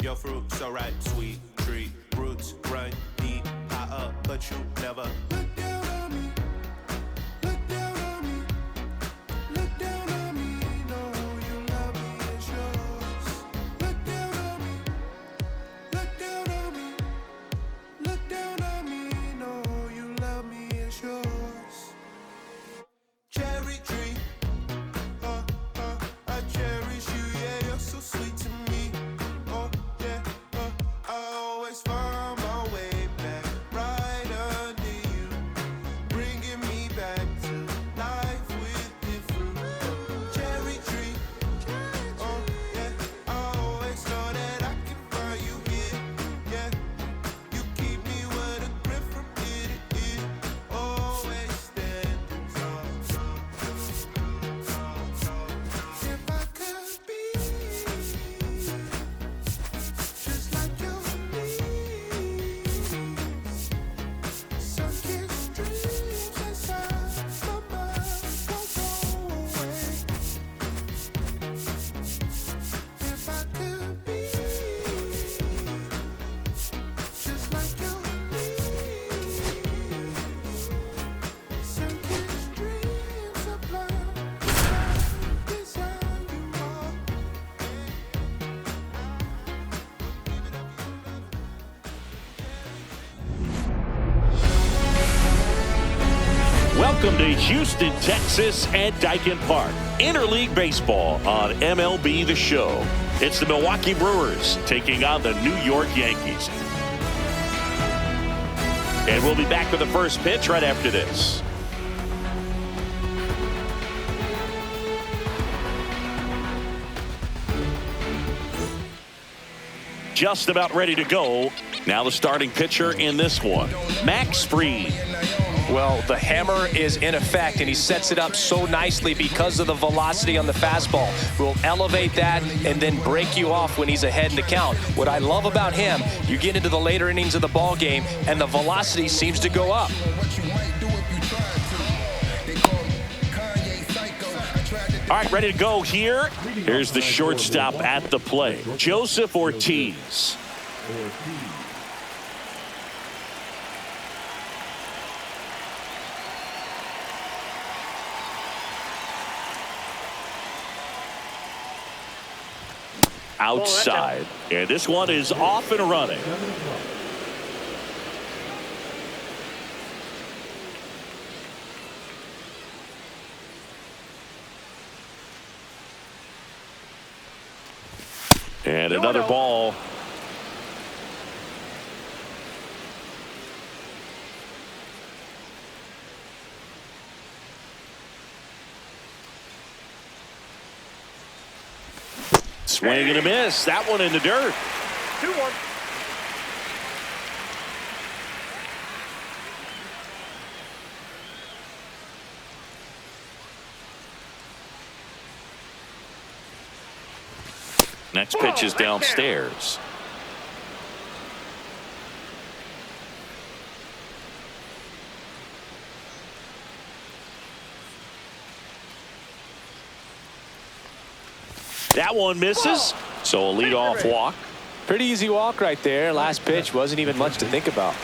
Your fruit so right, sweet tree roots run deep, high up, but you never look down on me. Look down on me. Look down on me. No, you love me, it's yours. Look down on me. Look down on me. Look down on me. No, you love me, it's yours. Cherry tree, I cherish you, yeah, you're so sweet to me. Oh yeah, I always find my way back right under you, bringing me back to life with different cherry tree. Oh yeah, I always know that I can find you here. Yeah, you keep me with a grip from ear to ear, always standing tall. If I could be just like your knees, sun-kissed dreams inside my mind won't go away. If I could be just like your knees, sun-kissed dreams of love, desire you are. Welcome to Houston, Texas at Daikin Park. Interleague Baseball on MLB The Show. It's the Milwaukee Brewers taking on the New York Yankees. And we'll be back with the first pitch right after this. Just about ready to go. Now the starting pitcher in this one, Max Fried. Well, the hammer is in effect, and he sets it up so nicely because of the velocity on the fastball. Will elevate that and then break you off when he's ahead in the count. What I love about him, you get into the later innings of the ball game, and the velocity seems to go up. All right, ready to go here. Here's the shortstop at the plate, Joseph Ortiz. Outside, and this one is off and running. And another ball. Swing and a miss. That one in the dirt. 2-1. Next pitch is downstairs. That one misses, so a leadoff walk. Pretty easy walk right there. Last pitch wasn't even much to think about.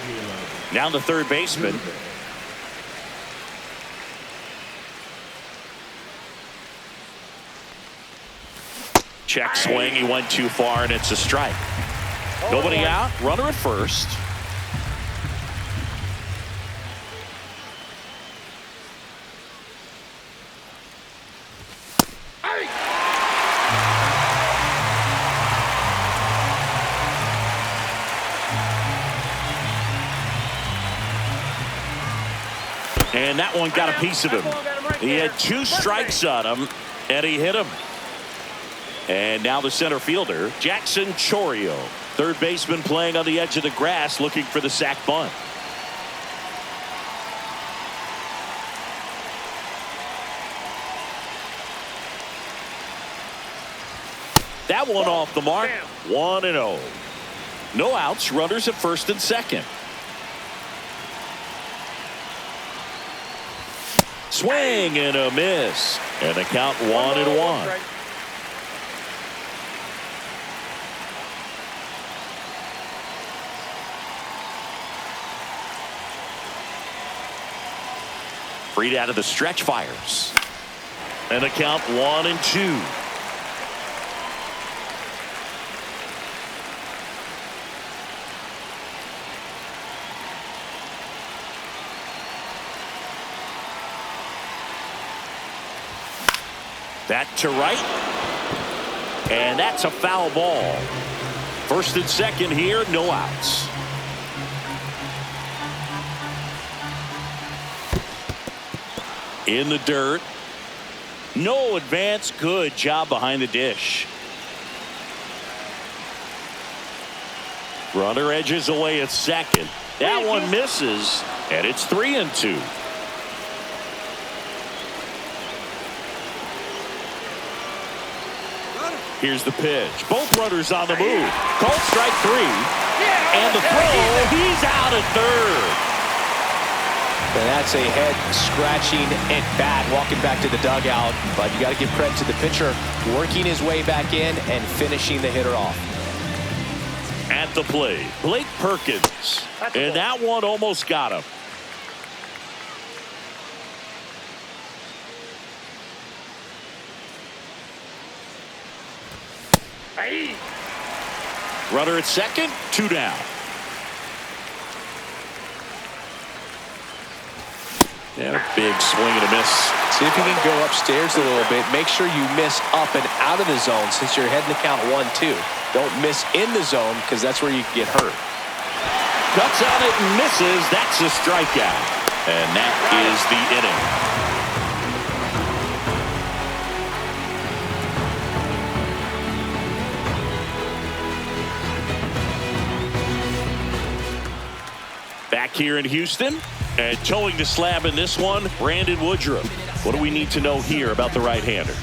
Now the third baseman. Check swing, he went too far, and it's a strike. Nobody out, runner at first. And that one got a piece of him. He had 2 strikes on him, and he hit him. And now the center fielder, Jackson Chourio. Third baseman playing on the edge of the grass, looking for the sac bunt. That one off the mark. 1-0. No outs, runners at first and second. Swing and a miss. And the count 1-1. Freed out of the stretch fires. And the count 1-2. That to right. And that's a foul ball. First and second here, no outs. In the dirt. No advance. Good job behind the dish. Runner edges away at second. That one misses, and it's 3-2. Here's the pitch. Both runners on the move. Called strike 3. And the throw. He's out at third. And that's a head-scratching at bat, walking back to the dugout. But you got to give credit to the pitcher, working his way back in and finishing the hitter off. At the plate, Blake Perkins. And that one almost got him. Runner at second, 2 down. And a big swing and a miss. See if you can go upstairs a little bit. Make sure you miss up and out of the zone since you're heading to count 1-2. Don't miss in the zone because that's where you can get hurt. Cuts on it and misses. That's a strikeout. And that is the inning. Back here in Houston, and towing the slab in this one, Brandon Woodruff. What do we need to know here about the right-hander?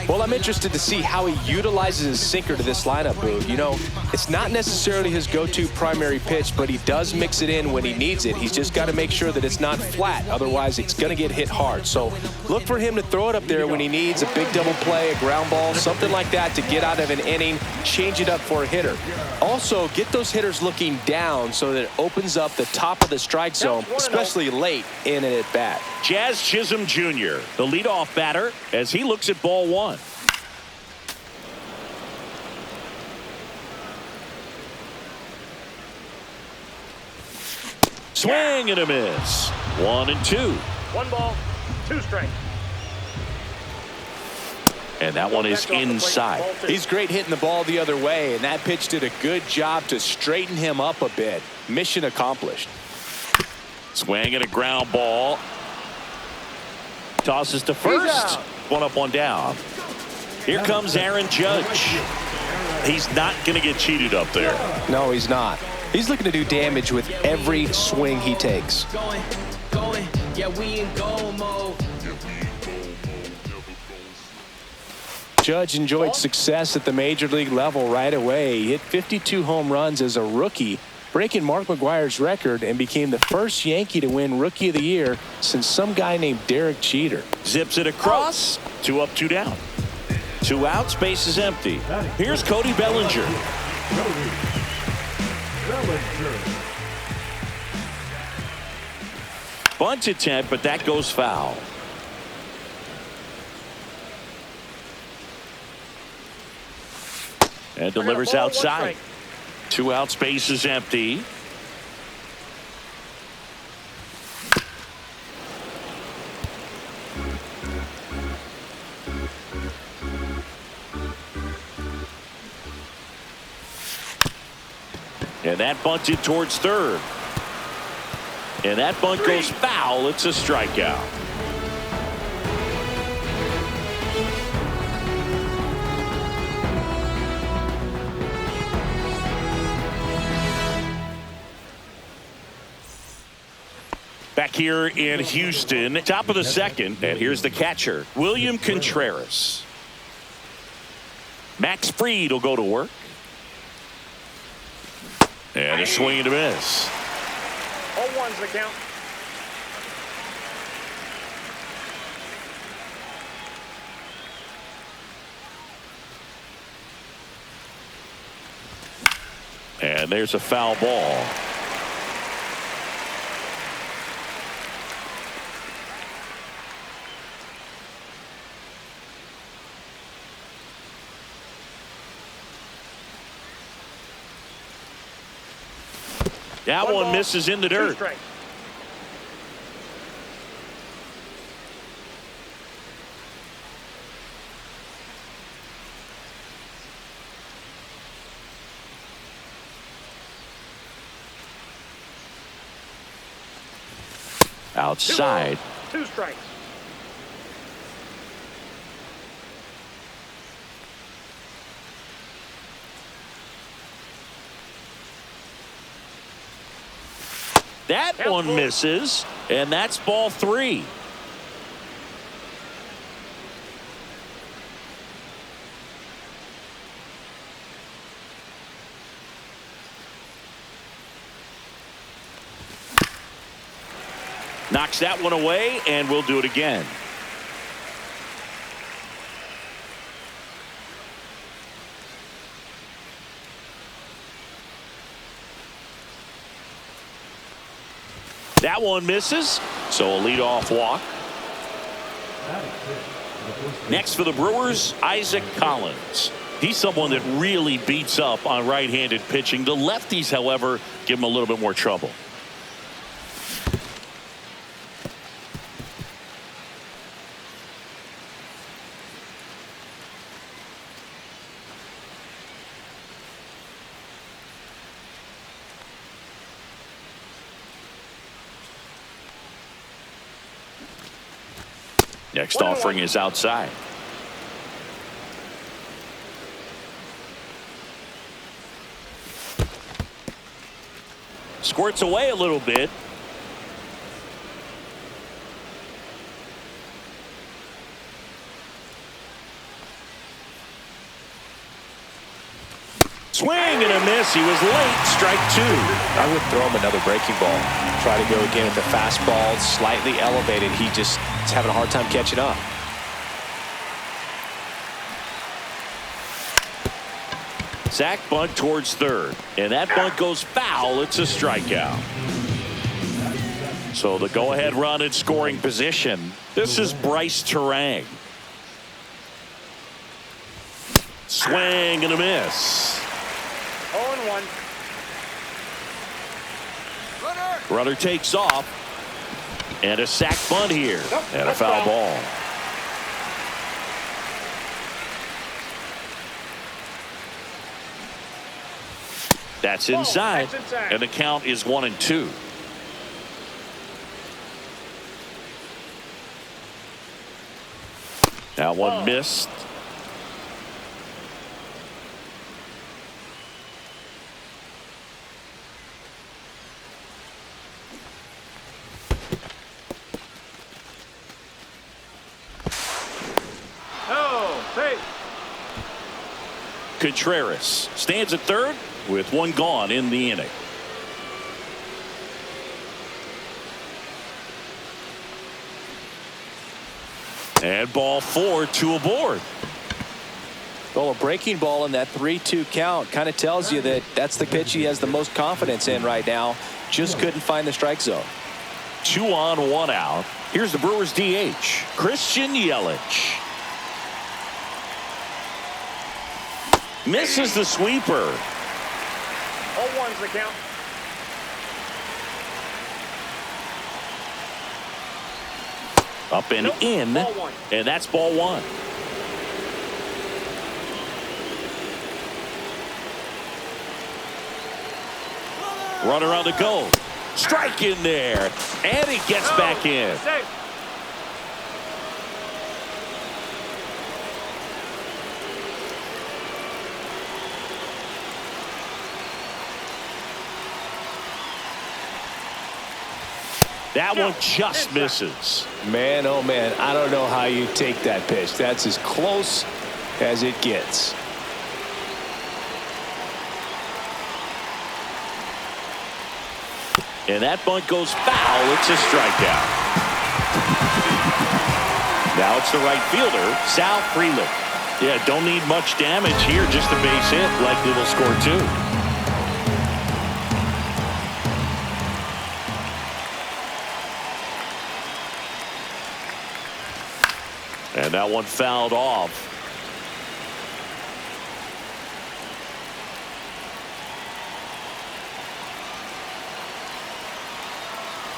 Well, I'm interested to see how he utilizes his sinker to this lineup, Boog. You know, it's not necessarily his go-to primary pitch, but he does mix it in when he needs it. He's just got to make sure that it's not flat. Otherwise, it's going to get hit hard. So look for him to throw it up there when he needs a big double play, a ground ball, something like that to get out of an inning, change it up for a hitter. Also, get those hitters looking down so that it opens up the top of the strike zone, especially late in an at-bat. Jazz Chisholm Jr., the leadoff batter, as he looks at ball 1. Swing and a miss. 1-2. 1 ball, 2 strikes. And that one is inside. He's great hitting the ball the other way, and that pitch did a good job to straighten him up a bit. Mission accomplished. Swing and a ground ball. Tosses to first. 1 up, 1 down. Here comes Aaron Judge. He's not going to get cheated up there. No, he's not. He's looking to do damage with every swing he takes. Yeah, we in goal mode. Judge enjoyed success at the major league level right away. He hit 52 home runs as a rookie, breaking Mark McGwire's record, and became the first Yankee to win Rookie of the Year since some guy named Derek Jeter. Zips it across. 2 up, 2 down. 2 outs, base is empty. Here's Cody Bellinger. Bunt attempt, but that goes foul. And delivers outside. 2 outs, base is empty. And that bunted towards third. And that bunt goes foul. It's a strikeout. Back here in Houston, top of the second, and here's the catcher, William Contreras. Max Fried will go to work. And a swing and a miss. 0-1's the count. And there's a foul ball. That one ball, misses in the 2 dirt. strikes. Outside. 2 strikes. That one misses, and that's ball 3. Knocks that one away, and we'll do it again. That one misses, so a leadoff walk. Next for the Brewers, Isaac Collins. He's someone that really beats up on right-handed pitching. The lefties, however, give him a little bit more trouble. Next offering is outside. Squirts away a little bit. Swing and a miss. He was late. Strike 2. I would throw him another breaking ball. Try to go again with the fastball, slightly elevated. He just is having a hard time catching up. Sack bunt towards third, and that bunt goes foul. It's a strikeout. So the go-ahead run in scoring position. This is Bryce Terang. Swing and a miss. 0-1. Runner takes off, and a sack bunt here, and a foul ball. That's inside, and the count is 1-2. That one missed. Contreras stands at third with one gone in the inning. And ball 4, 2 aboard. Well, a breaking ball in that 3-2 count kind of tells you that that's the pitch he has the most confidence in right now. Just couldn't find the strike zone. 2 on, 1 out. Here's the Brewers DH, Christian Yelich. Misses the sweeper. 0-1's the count. Up and in, and that's ball 1. Runner on the go. Strike in there, and he gets back in. Safe. That one just misses. Man, oh man, I don't know how you take that pitch. That's as close as it gets. And that bunt goes foul. It's a strikeout. Now it's the right fielder, Sal Frelick. Yeah, don't need much damage here, just a base hit. Likely will score 2. And that one fouled off.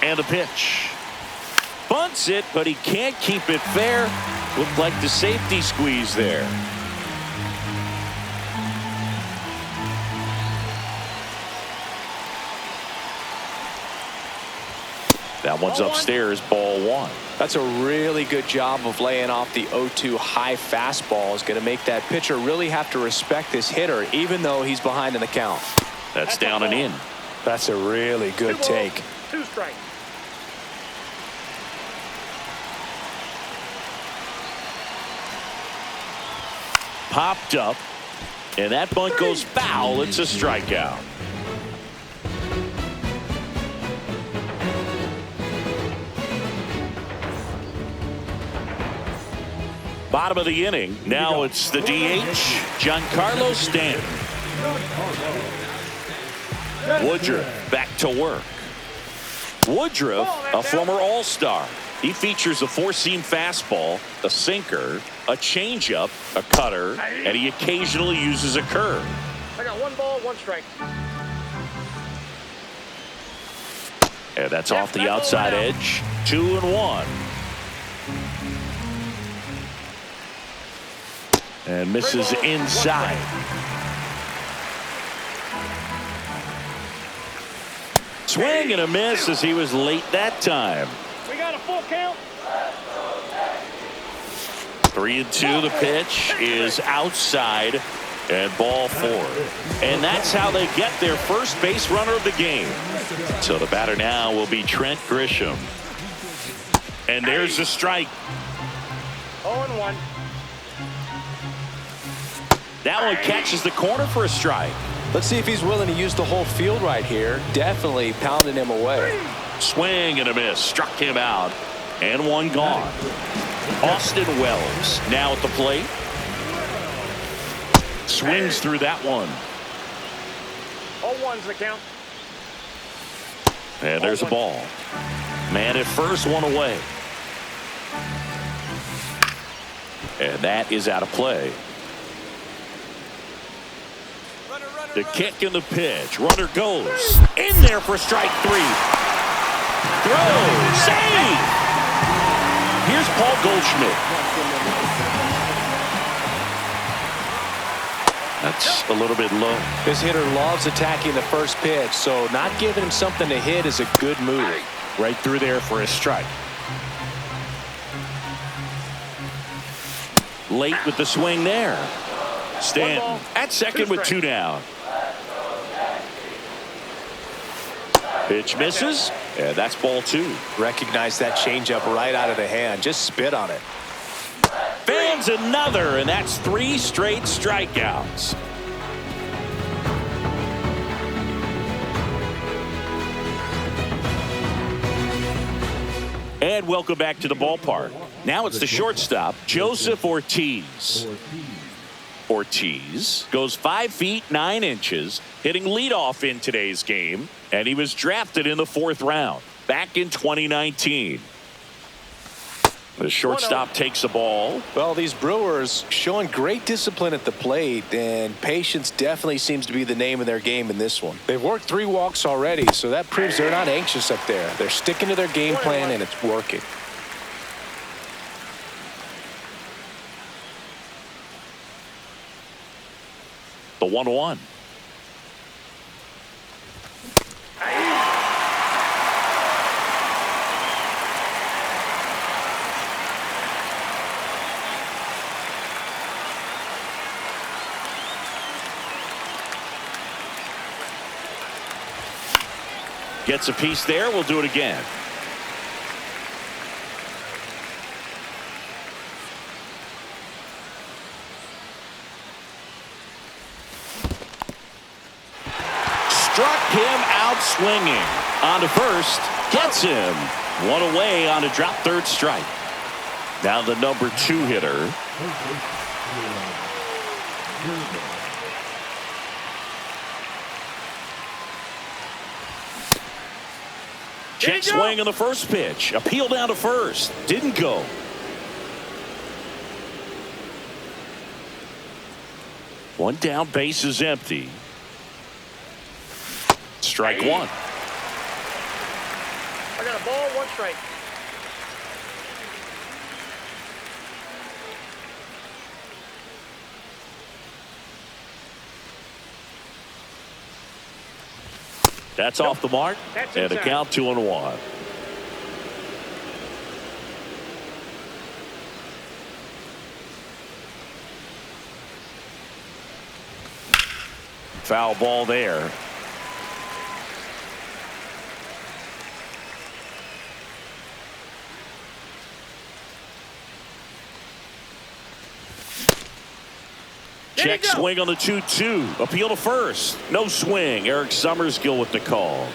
And the pitch. Bunts it, but he can't keep it fair. Looked like the safety squeeze there. That one's upstairs, ball one. That's a really good job of laying off the 0-2 high fastball. Is going to make that pitcher really have to respect this hitter, even though he's behind in the count. That's down and in. That's a really good take. 2 strikes. Popped up, and that bunt goes foul. It's a strikeout. Bottom of the inning. Now it's the DH, Giancarlo Stanton. Woodruff back to work. Woodruff, a former All-Star. He features a 4-seam fastball, a sinker, a changeup, a cutter, and he occasionally uses a curve. I got 1 ball, 1 strike. And that's off the outside edge. 2-1. And misses inside. Swing and a miss as he was late that time. We got a full count. 3-2. The pitch is outside and ball 4. And that's how they get their first base runner of the game. So the batter now will be Trent Grisham. And there's the strike. 0-1. That one catches the corner for a strike. Let's see if he's willing to use the whole field right here. Definitely pounding him away. Swing and a miss. Struck him out. And one gone. Austin Wells now at the plate. Swings through that one. 0-1's the count. And there's a ball. Man at first, one away. And that is out of play. The kick and the pitch. Runner goes in there for strike 3. Throw. Save. Here's Paul Goldschmidt. That's a little bit low. This hitter loves attacking the first pitch, so not giving him something to hit is a good move. Right through there for a strike. Late with the swing there. Stanton at second with 2 down. Pitch misses, and that's ball 2. Recognize that changeup right out of the hand. Just spit on it. Fans another, and that's 3 straight strikeouts. And welcome back to the ballpark. Now it's the shortstop, Joseph Ortiz. Ortiz goes 5 feet 9 inches, hitting leadoff in today's game, and he was drafted in the 4th round back in 2019. The shortstop takes the ball. Well, these Brewers showing great discipline at the plate, and patience definitely seems to be the name of their game in this one. They've worked 3 walks already, so that proves they're not anxious up there. They're sticking to their game plan, and it's working. The 1-1. Gets a piece there. We'll do it again. Struck him out swinging. On to first. Gets him. 1 away on a drop 3rd strike. Now the number 2 hitter. Check swing on the first pitch. Appeal down to first. Didn't go. One down, base is empty. Strike 1. I got a ball, one strike. That's off the mark. That's and a inside. count 2-1. Foul ball there. Check swing on the 2-2. Appeal to first. No swing. Eric Summersgill with the call.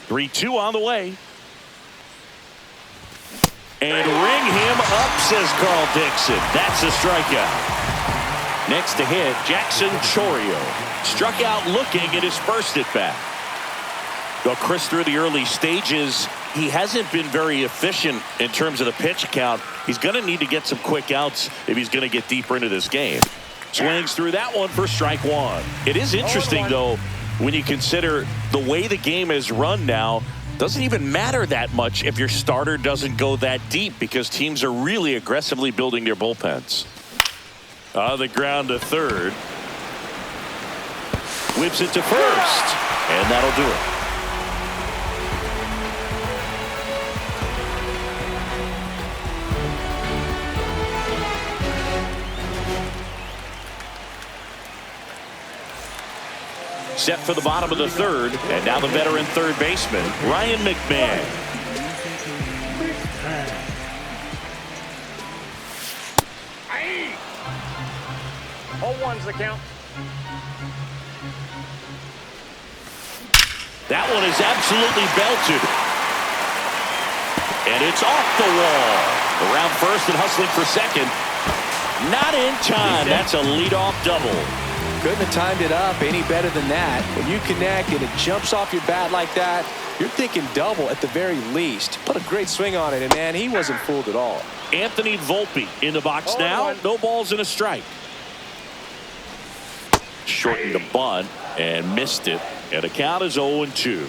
3-2 on the way. And ring him up, says Carl Dixon. That's a strikeout. Next to hit, Jackson Chorio. Struck out looking at his first at bat. Well, Chris, through the early stages, he hasn't been very efficient in terms of the pitch count. He's going to need to get some quick outs if he's going to get deeper into this game. Swings through that one for strike one. It is interesting, though, when you consider the way the game is run now. Doesn't even matter that much if your starter doesn't go that deep because teams are really aggressively building their bullpens. On the ground to third. Whips it to first. And that'll do it. Set for the bottom of the third, and now the veteran third baseman, Ryan McMahon. Aye. 0-1's the count. That one is absolutely belted. And it's off the wall. Around first and hustling for second. Not in time. That's a leadoff double. Couldn't have timed it up any better than that. When you connect and it jumps off your bat like that, you're thinking double at the very least. Put a great swing on it, and man, he wasn't fooled at all. Anthony Volpe in the box now. No balls and a strike. Shortened the bunt and missed it. And the count is 0-2.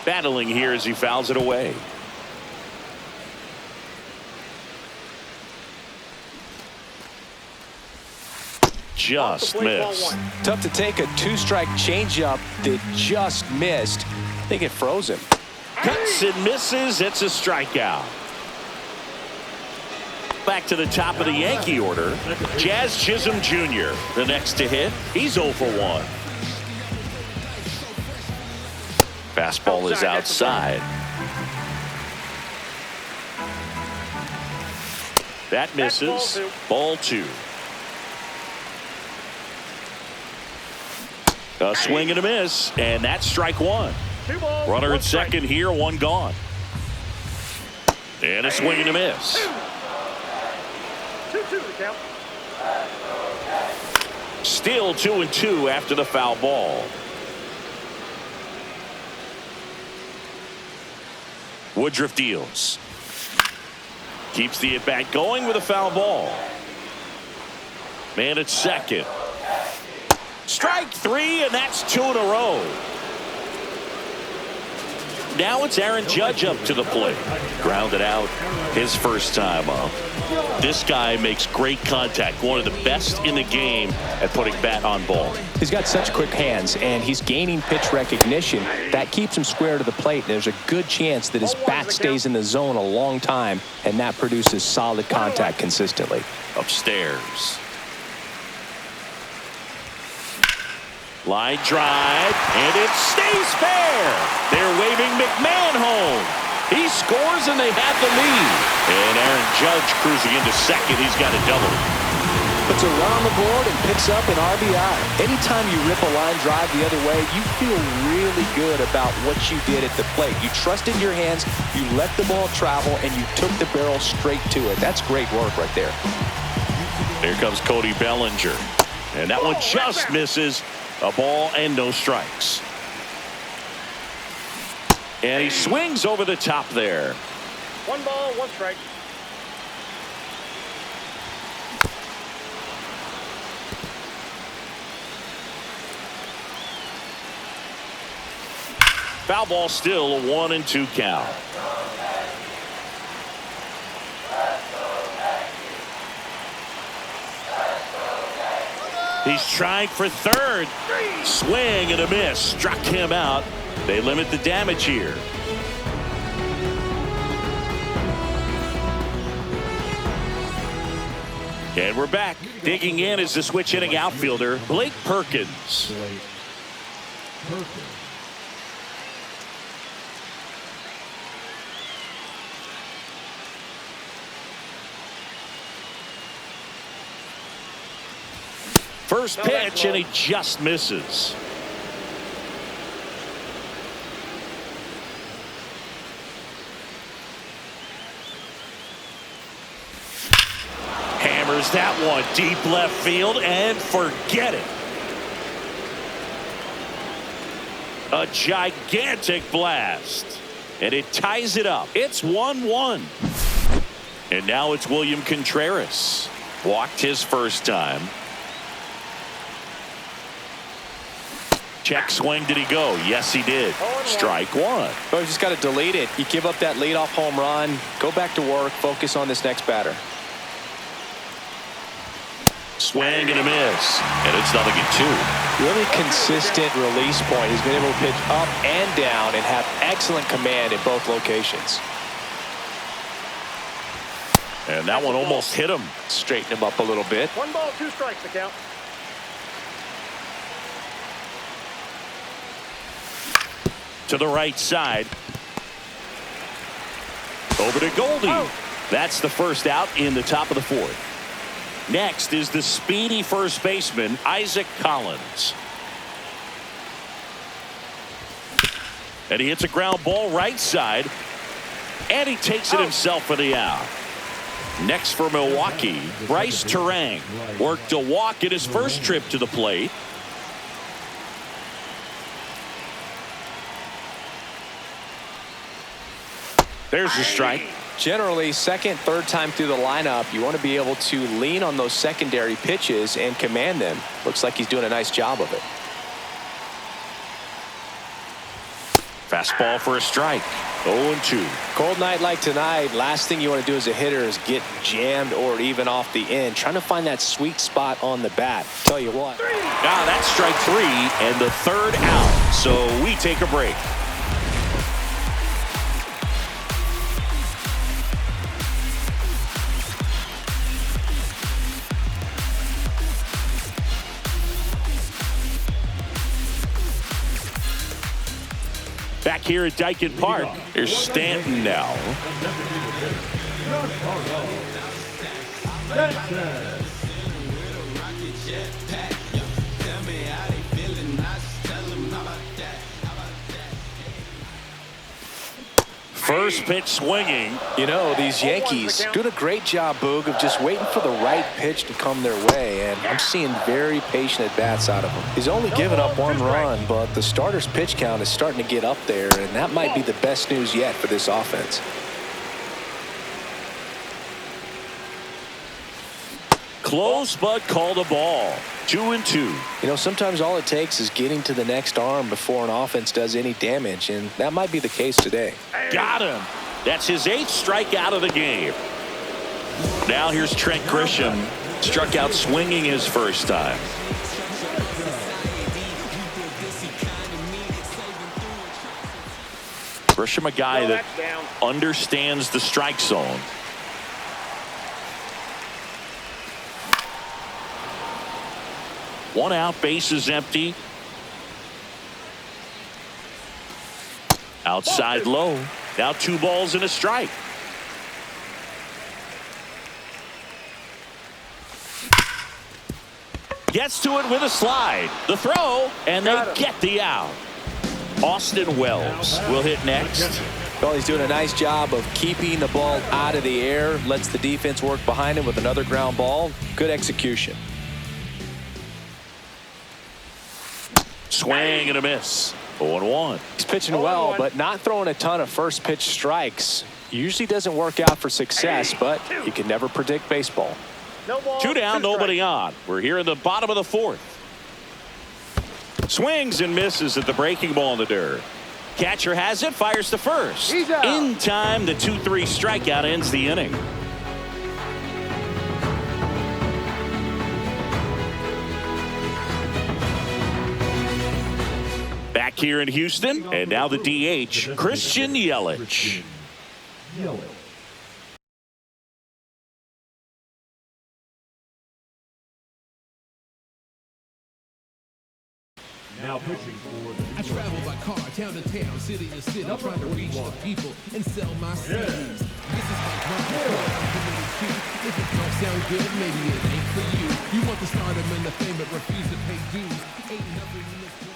Battling here as he fouls it away. Just missed. Tough to take a two-strike changeup that just missed. I think it froze him. Cuts and misses. It's a strikeout. Back to the top of the Yankee order. Jazz Chisholm Jr. the next to hit. He's 0 for 1. Fastball is outside. That misses. Ball 2. A swing and a miss, and that's strike one. Runner at second here, one gone. And a swing and a miss. 2-2 the count. Still 2-2 after the foul ball. Woodruff deals. Keeps the at-bat going with a foul ball. Man at second. Strike 3, and that's 2 in a row. Now it's Aaron Judge up to the plate. Grounded out his first time up. This guy makes great contact. One of the best in the game at putting bat on ball. He's got such quick hands, and he's gaining pitch recognition. That keeps him square to the plate. There's a good chance that his bat stays in the zone a long time, and that produces solid contact consistently. Upstairs. Line drive, and it stays fair. They're waving McMahon home. He scores, and they have the lead. And Aaron Judge cruising into second. He's got a double. Puts a run on the board and picks up an RBI. Anytime you rip a line drive the other way, you feel really good about what you did at the plate. You trusted your hands, you let the ball travel, and you took the barrel straight to it. That's great work right there. Here comes Cody Bellinger. And that one just misses. A ball and no strikes. And he swings over the top there. 1 ball, 1 strike. Foul ball, still a 1-2 count. He's trying for third. Swing and a miss. Struck him out. They limit the damage here. And we're back. Digging in is the switch hitting outfielder, Blake Perkins. First pitch, and he just misses. Hammers that one deep left field, and forget it. A gigantic blast, and it ties it up. It's 1-1. And now it's William Contreras. Walked his first time. Check swing. Did he go? Yes, he did. Strike one. Oh, you just got to delete it. You give up that leadoff home run. Go back to work. Focus on this next batter. Swing and a miss. And it's 0-2. Really consistent release point. He's been able to pitch up and down and have excellent command in both locations. And that one almost hit him. Straighten him up a little bit. 1 ball, 2 strikes, the count. To the right side. Over to Goldie. Oh. That's the first out in the top of the fourth. Next is the speedy first baseman, Isaac Collins. And he hits a ground ball right side. And he takes it himself for the out. Next for Milwaukee, Bryce Turang worked a walk in his first trip to the plate. There's the strike. Generally, second, third time through the lineup, you want to be able to lean on those secondary pitches and command them. Looks like he's doing a nice job of it. Fastball for a strike. 0-2. Cold night like tonight, last thing you want to do as a hitter is get jammed or even off the end. Trying to find that sweet spot on the bat. Tell you what. Now that's strike 3 and the third out. So we take a break. Back here at Dyken Park, here's Stanton now. First pitch swinging. You know, these Yankees doing a great job, Boog, of just waiting for the right pitch to come their way, and I'm seeing very patient at-bats out of him. He's only given up 1 run, but the starter's pitch count is starting to get up there, and that might be the best news yet for this offense. Close, but called a ball. 2-2. You know, sometimes all it takes is getting to the next arm before an offense does any damage, and that might be the case today. Got him. That's his 8th strikeout of the game. Now here's Trent Grisham. Struck out swinging his first time. Grisham, a guy that understands the strike zone. One out, base is empty. Outside low. Now 2 balls and a strike. Gets to it with a slide. The throw, and they get the out. Austin Wells will hit next. Well, he's doing a nice job of keeping the ball out of the air. Lets the defense work behind him with another ground ball. Good execution. Swing and a miss. 0-1. He's pitching well, but not throwing a ton of first pitch strikes. Usually doesn't work out for success, but you can never predict baseball. 2 down, nobody on. We're here in the bottom of the 4th. Swings and misses at the breaking ball in the dirt. Catcher has it, fires to first. He's out. In time, the 2-3 strikeout ends the inning. Back here in Houston, and now the DH, Christian Yelich. Now pitching for the I travel by car, town to town, city to city, trying to reach the people and sell my CDs. This is my drum If it don't sound good, maybe it ain't for you. You want the stardom and the fame, but refuse to pay dues. Ain't nothing in this game.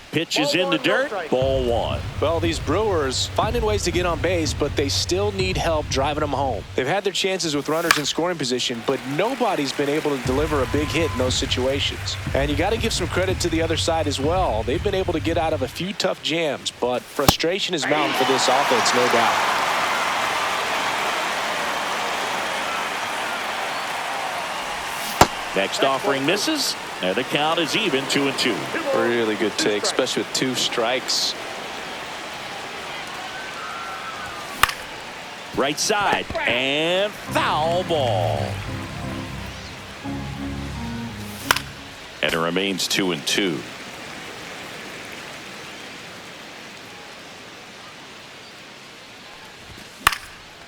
Pitch is in the dirt. Ball one. Well, these Brewers finding ways to get on base, but they still need help driving them home. They've had their chances with runners in scoring position, but nobody's been able to deliver a big hit in those situations. And you got to give some credit to the other side as well. They've been able to get out of a few tough jams, but frustration is mounting for this offense, no doubt. Next offering misses, and the count is even 2-2. Really good take, especially with 2 strikes. Right side, and foul ball. And it remains 2-2.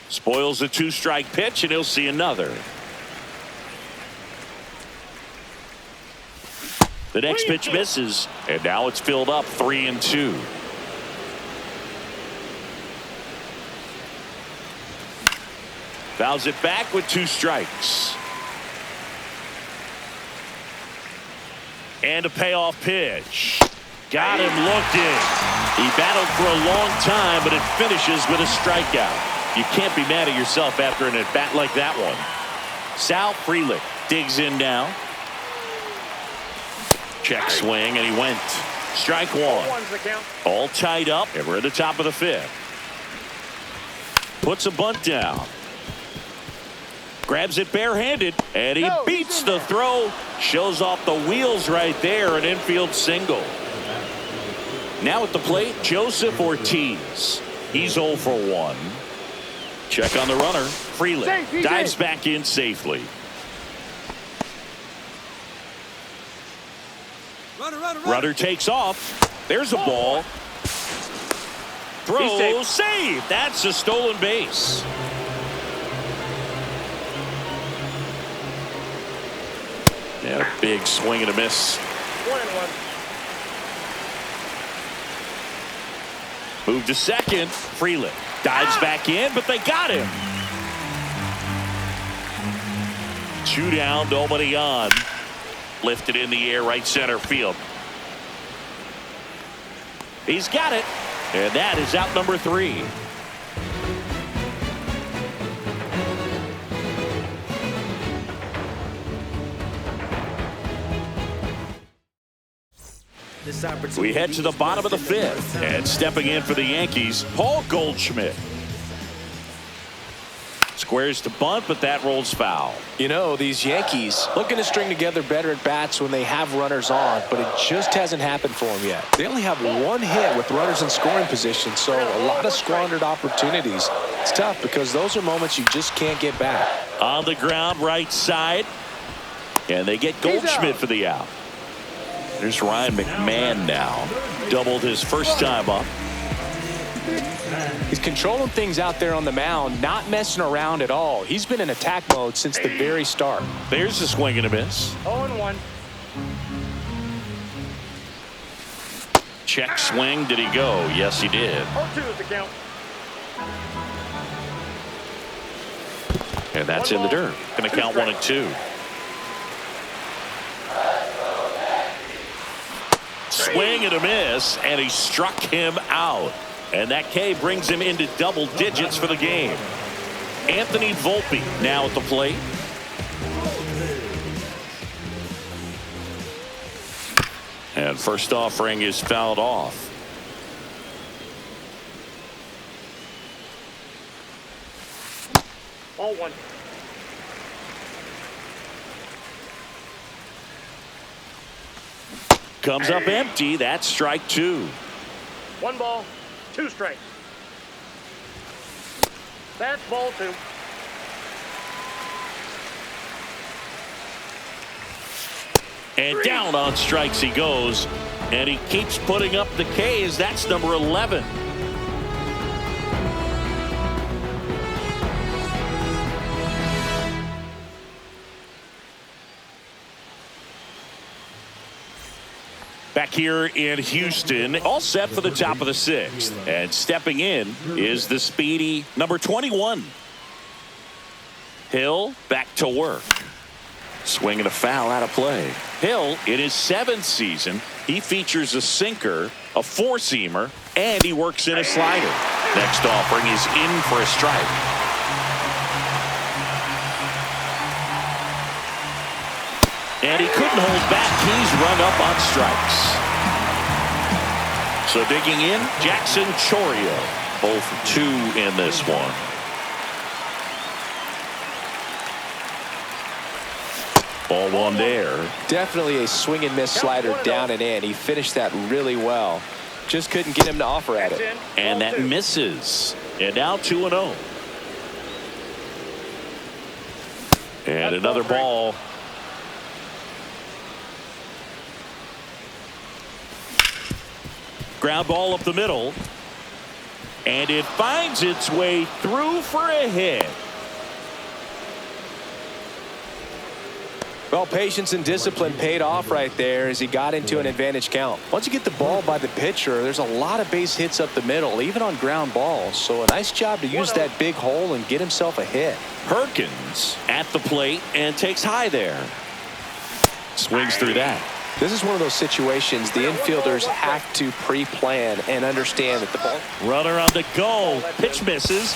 Spoils the 2-strike pitch, and he'll see another. The next pitch misses, and now it's filled up 3-2. Fouls it back with 2 strikes. And a payoff pitch. Got him looking. He battled for a long time, but it finishes with a strikeout. You can't be mad at yourself after an at-bat like that one. Sal Frelick digs in now. Check swing, and he went. Strike one. All tied up, and we're at the top of the 5th. Puts a bunt down. Grabs it barehanded, and he beats the throw. Shows off the wheels right there, an infield single. Now at the plate, Joseph Ortiz. He's 0 for 1. Check on the runner. Frelick dives back in safely. Runner takes off. There's a ball. Throw, save. That's a stolen base. Yeah, big swing and a miss. 1-1. Move to second. Frelick dives back in, but they got him. 2 down, nobody on. Lifted in the air, right center field. He's got it, and that is out number 3. We head to the bottom of the 5th, and stepping in for the Yankees, Paul Goldschmidt. Squares to bunt, but that rolls foul. You know, these Yankees looking to string together better at bats when they have runners on, but it just hasn't happened for them yet. They only have 1 hit with runners in scoring position, so a lot of squandered opportunities. It's tough because those are moments you just can't get back. On the ground, right side, and they get Goldschmidt for the out. There's Ryan McMahon now. Doubled his first time up. He's controlling things out there on the mound, not messing around at all. He's been in attack mode since the very start. There's a swing and a miss. 0-1. Check swing. Did he go? Yes, he did. 0-2 is the count. And that's in the dirt. Going to count 1-2. Swing and a miss, and he struck him out. And that K brings him into double digits for the game. Anthony Volpe now at the plate. And first offering is fouled off. All 1. Comes up empty. That's strike 2. 1 ball, 2 strikes. That's ball 2. And down on strikes he goes. And he keeps putting up the Ks. That's number 11. Back here in Houston, all set for the top of the 6th. And stepping in is the speedy number 21. Hill back to work. Swinging a foul out of play. Hill, in his 7th season, he features a sinker, a 4-seamer, and he works in a slider. Next offering is in for a strike. And he couldn't hold back. He's rung up on strikes. So digging in, Jackson Chorio. 0 for 2 in this one. Ball 1 there. Definitely a swing and miss slider down and in. He finished that really well. Just couldn't get him to offer at it. And that misses. And now 2-0. And another ball. Ground ball up the middle. And it finds its way through for a hit. Well, patience and discipline paid off right there as he got into an advantage count. Once you get the ball by the pitcher, there's a lot of base hits up the middle, even on ground balls. So a nice job to use that big hole and get himself a hit. Perkins at the plate and takes high there. Swings through that. This is one of those situations the infielders have to pre-plan and understand that the ball. Runner on the go. Pitch misses.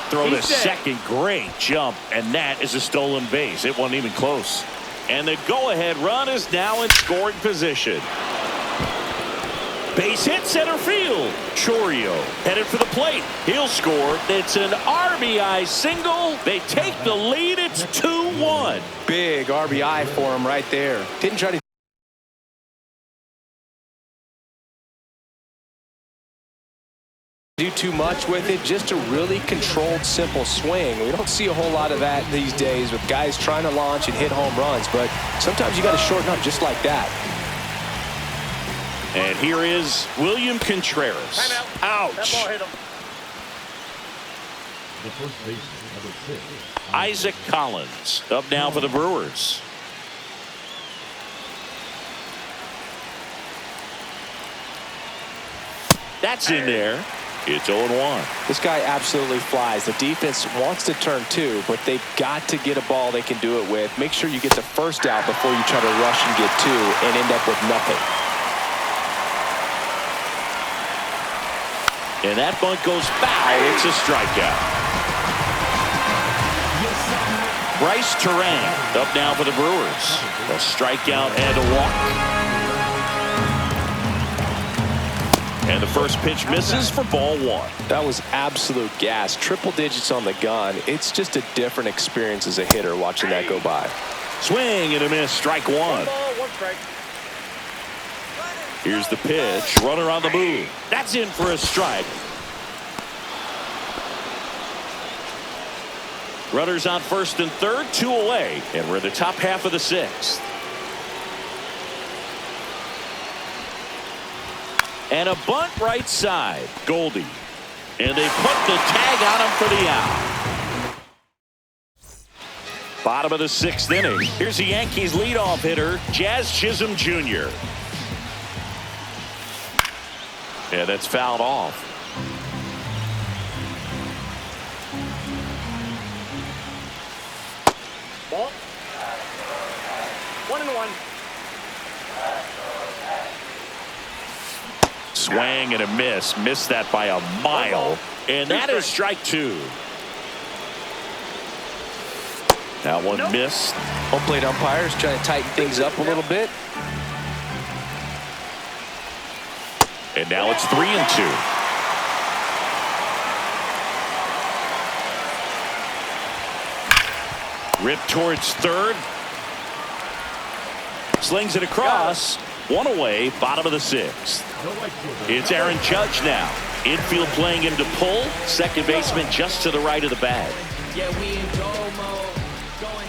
Throw to second. Great jump. And that is a stolen base. It wasn't even close. And the go-ahead run is now in scoring position. Base hit center field. Chorio headed for the plate. He'll score. It's an RBI single. They take the lead. It's 2-1. Big RBI for him right there. Didn't try to do too much with it, just a really controlled, simple swing. We don't see a whole lot of that these days with guys trying to launch and hit home runs, but sometimes you got to shorten up just like that. And here is William Contreras. Timeout. Ouch. That ball hit him. The first baseman, number 6. Isaac Collins up now for the Brewers. That's in there. It's 0-1. This guy absolutely flies. The defense wants to turn 2, but they've got to get a ball they can do it with. Make sure you get the first out before you try to rush and get 2 and end up with nothing. And that bunt goes foul. It's a strikeout. Bryce Terang up now for the Brewers. A strikeout and a walk. And the first pitch misses for ball 1. That was absolute gas. Triple digits on the gun. It's just a different experience as a hitter watching that go by. Swing and a miss. Strike 1. 1 ball, 1 strike. Here's the pitch. Runner on the move. That's in for a strike. Runners on first and third, 2 away. And we're in the top half of the 6th. And a bunt right side. Goldie. And they put the tag on him for the out. Bottom of the 6th inning. Here's the Yankees leadoff hitter, Jazz Chisholm Jr. Yeah, that's fouled off. Ball. 1-1. Swing and a miss. Missed that by a mile. And that is strike 2. That one missed. Home plate umpires trying to tighten things up a little bit. And now it's 3-2. Rip towards third. Slings it across. One away, bottom of the sixth. It's Aaron Judge now. Infield playing him to pull. Second baseman just to the right of the bag. Yeah, we in go mode. Going.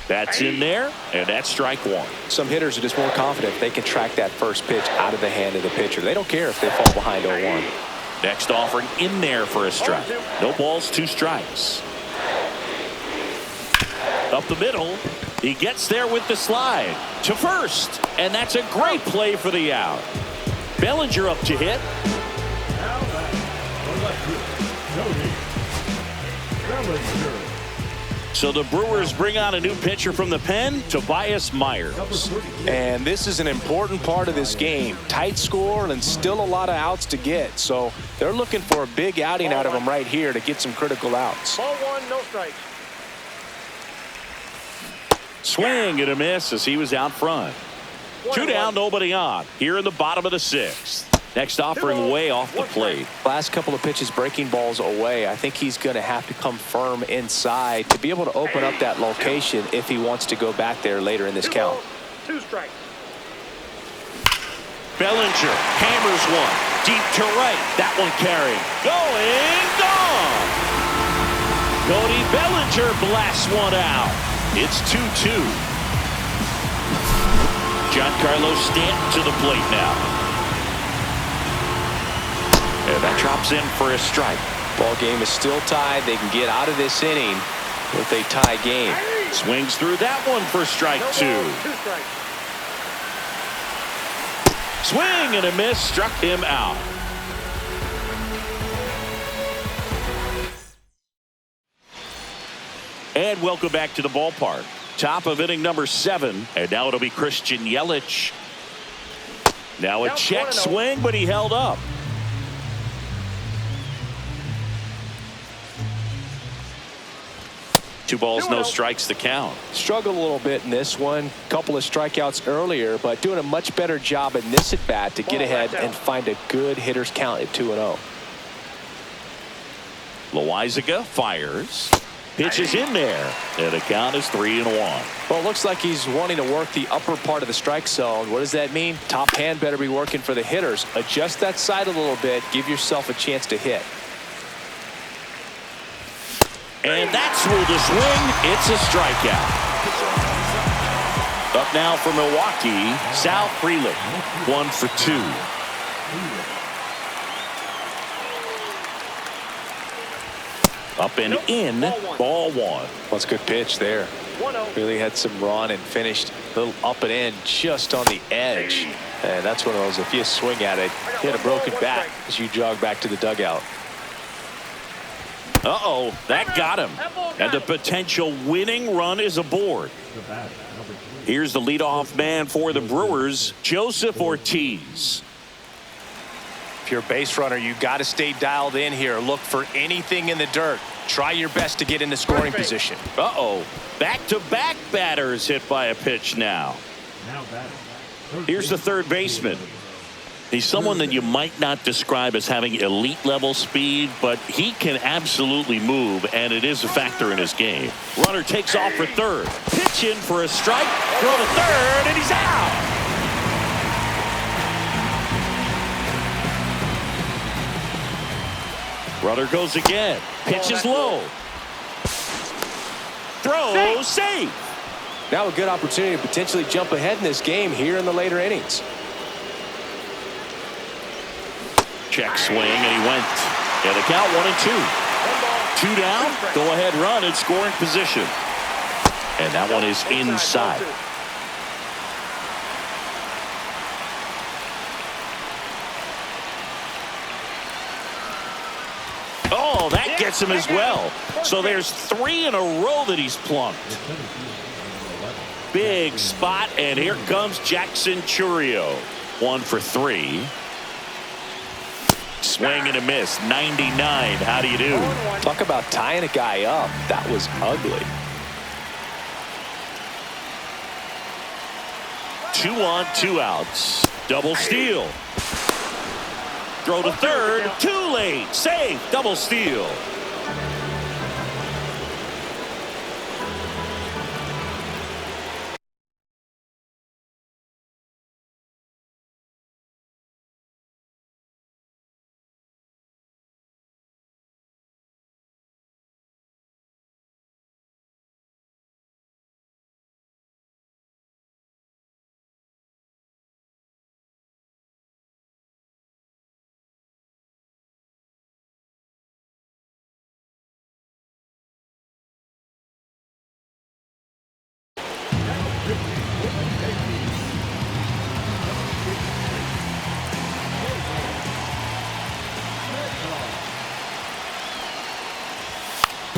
That's in there, and that's strike one. Some hitters are just more confident they can track that first pitch out of the hand of the pitcher. They don't care if they fall behind 0-1. Next offering in there for a strike. No balls, 2 strikes. Up the middle. He gets there with the slide to first, and that's a great play for the out. Bellinger up to hit. So the Brewers bring on a new pitcher from the pen, Tobias Myers. And this is an important part of this game. Tight score and still a lot of outs to get. So they're looking for a big outing out of him right here to get some critical outs. Ball 1, no strikes. Swing and a miss as he was out front. 2 down, nobody on. Here in the bottom of the sixth. Next offering way off the plate. Last couple of pitches breaking balls away. I think he's going to have to come firm inside to be able to open up that location if he wants to go back there later in this count. 2 strikes. Bellinger hammers one. Deep to right. That one carrying. Going, gone. Cody Bellinger blasts one out. It's 2-2. Giancarlo Stanton to the plate now. And that drops in for a strike. Ball game is still tied. They can get out of this inning with a tie game. Swings through that one for strike 2. 2 strikes. Swing and a miss, struck him out. And welcome back to the ballpark. Top of inning number 7, and now it'll be Christian Yelich. Now a check swing, but he held up. Two balls, no strikes, the count. Struggled a little bit in this one. Couple of strikeouts earlier, but doing a much better job in this at bat to get ahead and find a good hitter's count at 2-0. Loizaga fires. Pitches in there, and the count is 3-1. Well, it looks like he's wanting to work the upper part of the strike zone. What does that mean? Top hand better be working for the hitters. Adjust that side a little bit. Give yourself a chance to hit. And that's through the swing. It's a strikeout. Up now for Milwaukee, Sal Frelick. 1 for 2. Up and in, ball 1. Well, it's a good pitch there. Really had some run and finished a little up and in just on the edge. And that's one of those, if you swing at it, you hit a broken bat as you jog back to the dugout. Uh-oh, that got him. And the potential winning run is aboard. Here's the leadoff man for the Brewers, Joseph Ortiz. If you're a base runner, you got to stay dialed in here. Look for anything in the dirt. Try your best to get in the scoring position. Uh-oh, back-to-back batters hit by a pitch now. Here's the third baseman. He's someone that you might not describe as having elite level speed, but he can absolutely move, and it is a factor in his game. Runner takes off for third. Pitch in for a strike. Throw to third, and he's out. Runner goes again. Pitch is low. Throw, safe. Now a good opportunity to potentially jump ahead in this game here in the later innings. Check swing, and he went. And the count 1-2. 2 down. Go ahead run in scoring position. And that one is inside. Oh, that gets him as well. So there's 3 in a row that he's plunked. Big spot, and here comes Jackson Chourio. 1 for 3. Swing and a miss. 99. How do you do? Talk about tying a guy up. That was ugly. 2 on, 2 outs. Double steal. Throw to third. Too late. Safe. Double steal.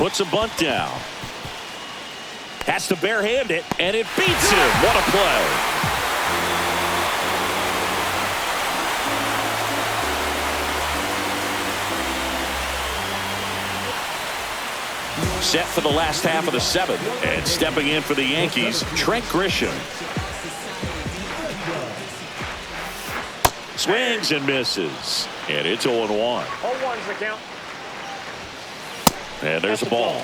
Puts a bunt down. Has to barehand it, and it beats him. What a play. Set for the last half of the seventh. And stepping in for the Yankees, Trent Grisham. Swings and misses. And it's 0-1. 0-1's the count. And there's a ball.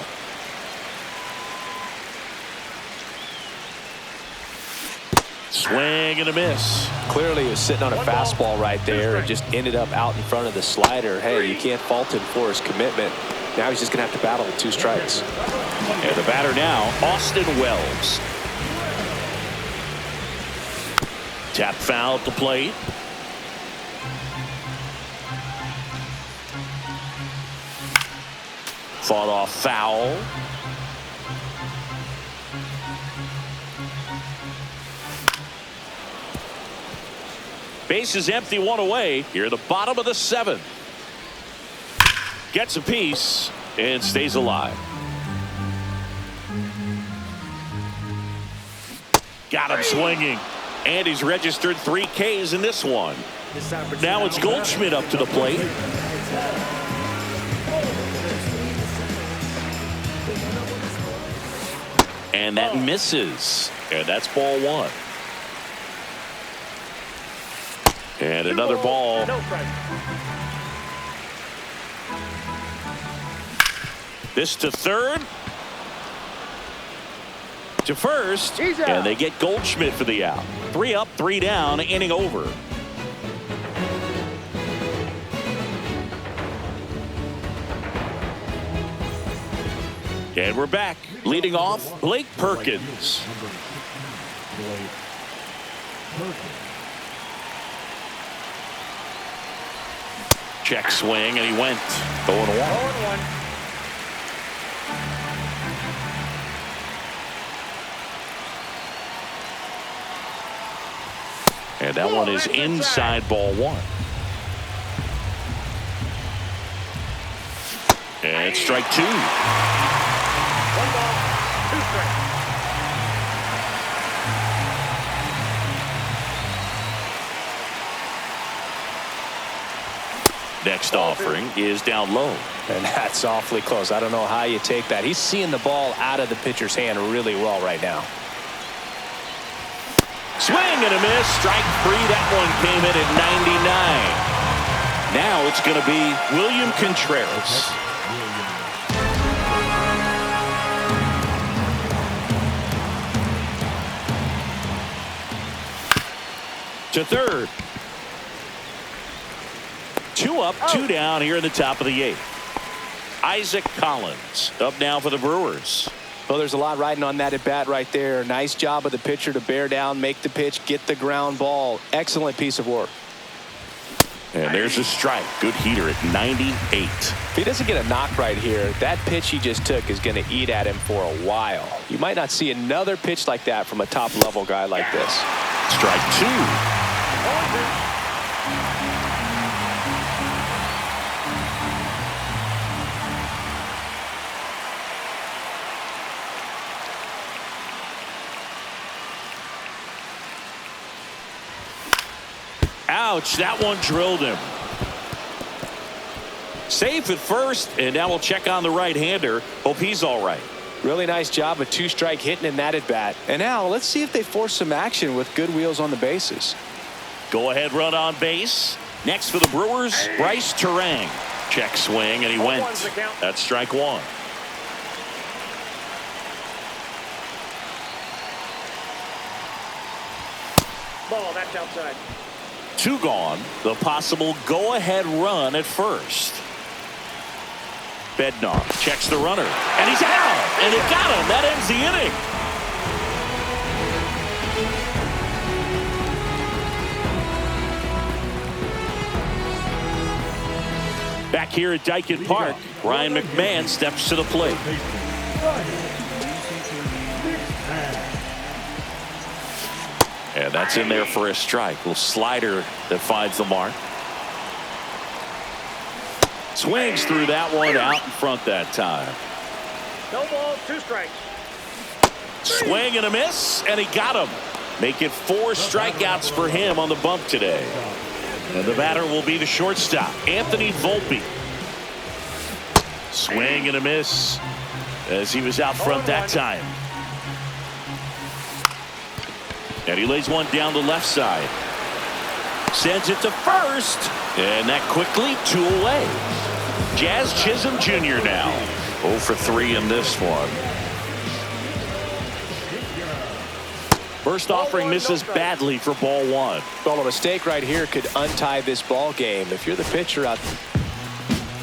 Swing and a miss. Clearly he was sitting on a fastball right there and just ended up out in front of the slider. Hey, you can't fault him for his commitment. Now he's just going to have to battle with 2 strikes. And the batter now, Austin Wells. Tap foul at the plate. Fought off foul. Base is empty, 1 away. Here at the bottom of the 7th. Gets a piece and stays alive. Got him swinging. And he's registered 3 Ks in this one. Now it's Goldschmidt up to the plate. And that misses. And that's ball 1. And another ball. No strike. This to third. To first. And they get Goldschmidt for the out. 3 up, 3 down, inning over. And we're back. Leading off, Blake Perkins. Check swing, and he went 0-1. 0-1. And that one is inside ball 1. And it's strike 2. 1 ball, 2 strikes. Next offering is down low. And that's awfully close. I don't know how you take that. He's seeing the ball out of the pitcher's hand really well right now. Swing and a miss. Strike 3. That one came in at 99. Now it's going to be William Contreras. To third. 2 up, 2 down here in the top of the 8th. Isaac Collins up now for the Brewers. Well, there's a lot riding on that at bat right there. Nice job of the pitcher to bear down, make the pitch, get the ground ball. Excellent piece of work. And there's a strike. Good heater at 98. If he doesn't get a knock right here, that pitch he just took is going to eat at him for a while. You might not see another pitch like that from a top-level guy like this. Strike 2. Ouch, that one drilled him. Safe at first, and now we'll check on the right-hander. Hope he's all right. Really nice job of 2-strike hitting in that at bat. And now let's see if they force some action with good wheels on the bases. Go ahead run on base. Next for the Brewers, Bryce Terang. Check swing, and he went. That's strike 1. Ball, that's outside. 2 gone. The possible go-ahead run at first. Bednar checks the runner, and he's out, and he got him. That ends the inning. Back here at Dyken Park, Ryan McMahon steps to the plate. And that's in there for a strike. Little slider that finds the mark. Swings through that one out in front that time. No balls, 2 strikes. Swing and a miss, and he got him. Make it 4 strikeouts for him on the bump today. And the batter will be the shortstop, Anthony Volpe. Swing and a miss as he was out front that time. And he lays one down the left side. Sends it to first. And that quickly 2 away. Jazz Chisholm Jr. now 0 for 3 in this one. First offering misses badly for ball 1. Well, a mistake right here could untie this ball game. If you're the pitcher out.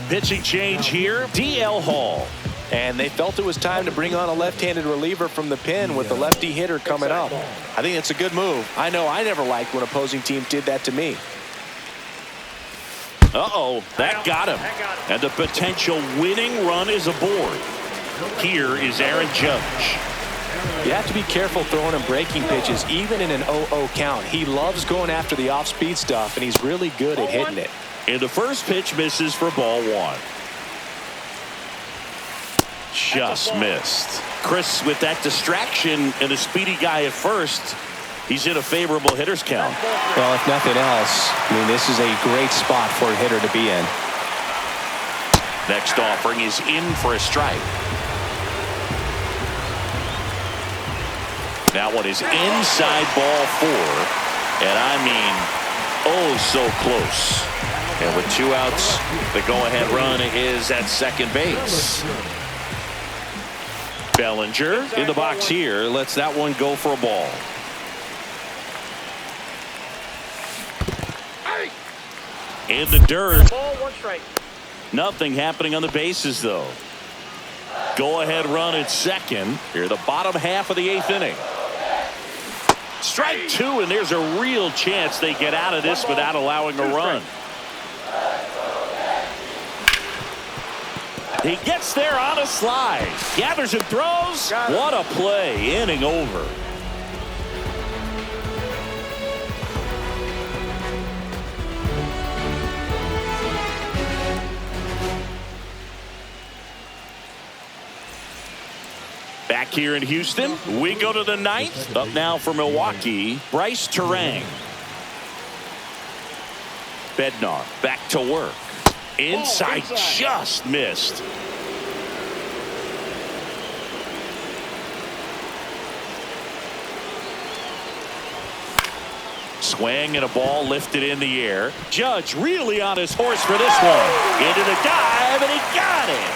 Pitching change here, DL Hall. And they felt it was time to bring on a left-handed reliever from the pen with the lefty hitter coming up. I think it's a good move. I know I never liked when opposing teams did that to me. Uh-oh, that got him. And the potential winning run is aboard. Here is Aaron Judge. You have to be careful throwing him breaking pitches, even in an 0-0 count. He loves going after the off-speed stuff, and he's really good at hitting it. And the first pitch misses for ball 1. Just missed. Chris, with that distraction and a speedy guy at first, he's in a favorable hitter's count. Well, if nothing else, I mean, this is a great spot for a hitter to be in. Next offering is in for a strike. That one is inside ball 4. And I mean, oh, so close. And with 2 outs, the go-ahead run is at second base. Bellinger in the box here. Lets that one go for a ball. In the dirt. Ball, 1 strike. Nothing happening on the bases, though. Go-ahead run at second. Here, the bottom half of the 8th inning. Strike 2, and there's a real chance they get out of this without allowing a run. He gets there on a slide. Gathers and throws. What a play. Inning over. Back here in Houston, we go to the 9th. Up now for Milwaukee, Bryce Terang. Bednar back to work. Inside, just missed. Swing and a ball lifted in the air. Judge really on his horse for this one. Into the dive, and he got it.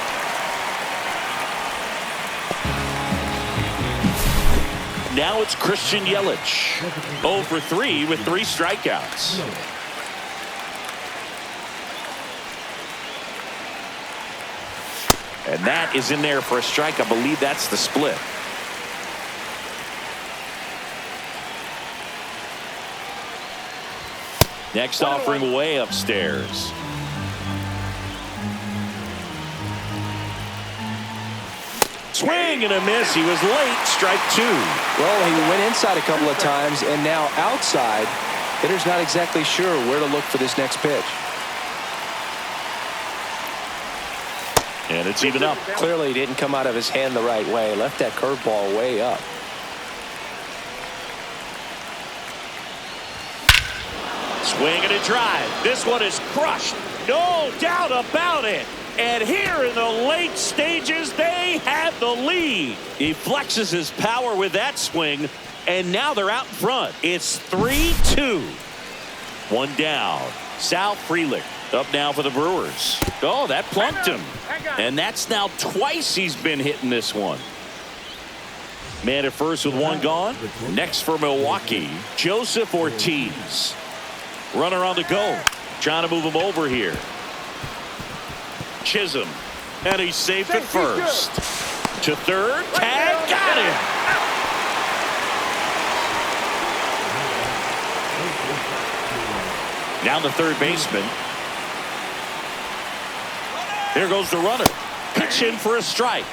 Now it's Christian Yelich. 0 for 3 with 3 strikeouts. And that is in there for a strike. I believe that's the split. Next offering way upstairs. Swing and a miss. He was late. Strike 2. Well, he went inside a couple of times, and now outside. Hitter's not exactly sure where to look for this next pitch. And it's even up. Clearly didn't come out of his hand the right way. Left that curveball way up. Swing and a drive. This one is crushed. No doubt about it. And here in the late stages, they have the lead. He flexes his power with that swing, and now they're out in front. It's 3-2. One down. Sal Frelick up now for the Brewers. Oh, that plunked him. And that's now twice he's been hitting this one. Man at first with one gone. Next for Milwaukee, Joseph Ortiz. Runner on the go. Trying to move him over here. Chisholm. And he saved it first. To third. Tag. Got him. Now the third baseman. There goes the runner. Pitch in for a strike.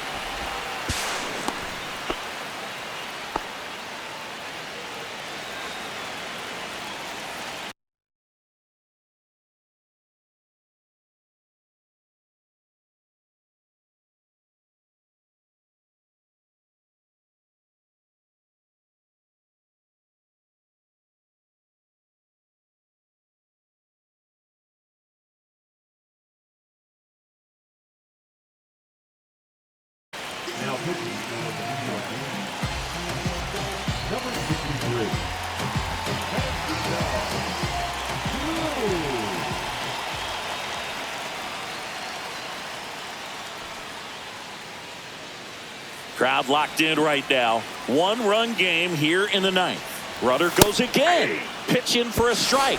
Crowd locked in right now. 1-run game here in the ninth. Runner goes again. Pitch in for a strike.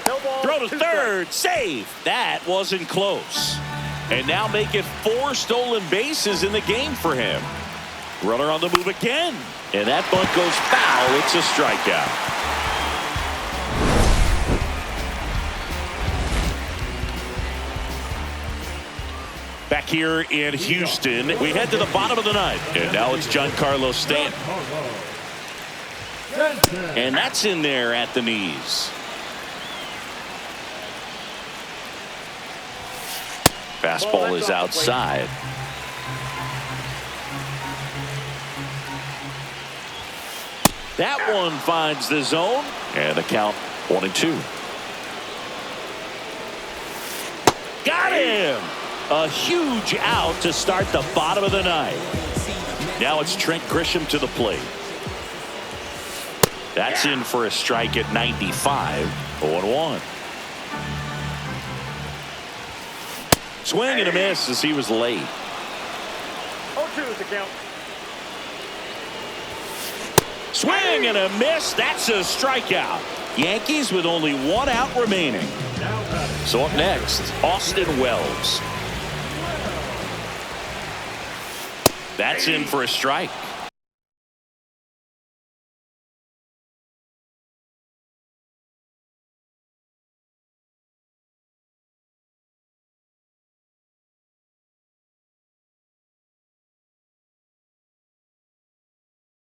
No ball, Throw to 2 third. Save. That wasn't close. And now make it 4 stolen bases in the game for him. Runner on the move again. And that bunt goes foul. It's a strikeout. Back here in Houston, we head to the bottom of the ninth. And now it's Giancarlo Stanton. And that's in there at the knees. Fastball is outside. That one finds the zone. And the count 1-2. Got him! A huge out to start the bottom of the ninth. Now it's Trent Grisham to the plate. That's in for a strike at 95. 0-1. Swing and a miss as he was late. 0-2 is the count. Swing and a miss. That's a strikeout. Yankees with only 1 out remaining. So up next, Austin Wells. That's in for a strike.